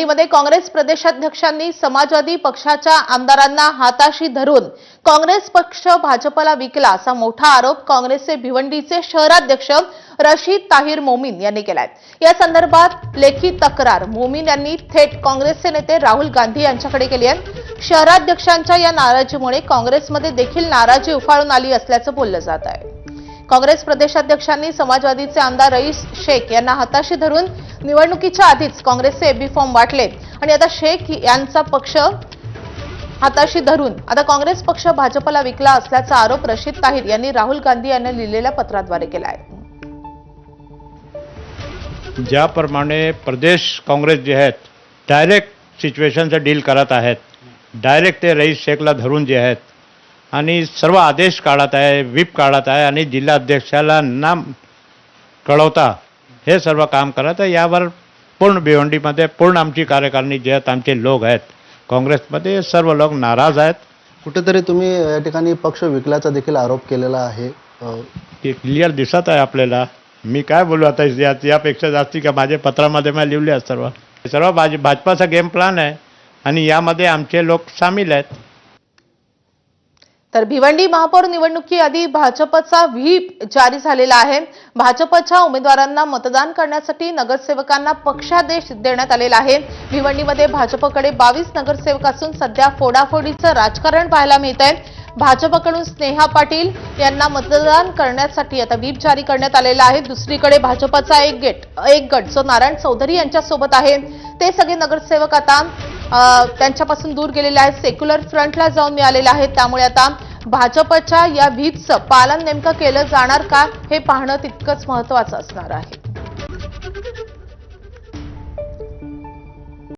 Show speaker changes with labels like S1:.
S1: मध्ये काँग्रेस प्रदेशाध्यक्षांनी समाजवादी पक्षाच्या आमदारांना हाताशी धरून काँग्रेस पक्ष भाजपला विकला असा मोठा आरोप काँग्रेसचे भिवंडीचे शहराध्यक्ष रशीद ताहिर मोमीन यांनी केलाय। या संदर्भात लेखी तक्रार मोमीन यांनी थेट काँग्रेसचे नेते राहुल गांधी यांच्याकडे केली आहे। शहराध्यक्षांच्या या नाराजीमुळे काँग्रेसमध्ये देखील नाराजी उफाळून आली असल्याचं बोललं जात आहे। काँग्रेस प्रदेशाध्यक्षांनी समाजवादीचे आमदार रईस शेख यांना हाताशी धरून निवडणुकीच्या आधीच काँग्रेसचे एबी फॉर्म वाटले आणि आता शेख यांचा पक्ष हाताशी धरून आता काँग्रेस पक्ष भाजपला विकला असल्याचा आरोप रशीद ताहिर यांनी राहुल गांधी यांना लिहिलेल्या पत्राद्वारे केला आहे।
S2: ज्याप्रमाणे प्रदेश काँग्रेस जे आहेत डायरेक्ट सिच्युएशनचं डील करत आहेत, डायरेक्ट ते रईस शेखला धरून जे आहेत आणि सर्व आदेश काढत आहे, व्हिप काढत आहे आणि जिल्हाध्यक्षाला नाम कळवता हे सर्व काम करत आहे। यावर पूर्ण भिवंडीमध्ये पूर्ण आमची कार्यकारिणी जे आहेत, आमचे लोक आहेत काँग्रेसमध्ये, सर्व लोक नाराज आहेत।
S3: कुठेतरी तुम्ही या ठिकाणी पक्ष विकल्याचा देखील आरोप केलेला आहे,
S2: ते क्लिअर दिसत आहे आपल्याला। मी काय बोलू आता यापेक्षा जास्ती का माझ्या पत्रामध्ये मी लिहिले आहे। सर्व भाजपाचा गेम प्लॅन आहे आणि यामध्ये आमचे लोक सामील आहेत।
S1: तर भिवंडी महापौर निवडणुकीआधी भाजपचा व्हीप जारी झालेला आहे। भाजपच्या उमेदवारांना मतदान करण्यासाठी नगरसेवकांना पक्षादेश देण्यात आलेला आहे। भिवंडीमध्ये भाजपकडे 22 नगरसेवक असून सध्या फोडाफोडीचं राजकारण पाहायला मिळतंय। भाजपकडून स्नेहा पाटील यांना मतदान करण्यासाठी आता व्हीप जारी करण्यात आलेला आहे। दुसरीकडे भाजपचा एक गट जो नारायण चौधरी यांच्यासोबत आहे ते सगळे नगरसेवक आता त्यांच्यापासून दूर गेलेले आहेत, सेक्युलर फ्रंटला जाऊन मिळालेले आहेत। त्यामुळे आता भाजपच्या या व्हीपचं पालन नेमकं केलं जाणार का हे पाहणं तितकंच महत्त्वाचं असणार आहे।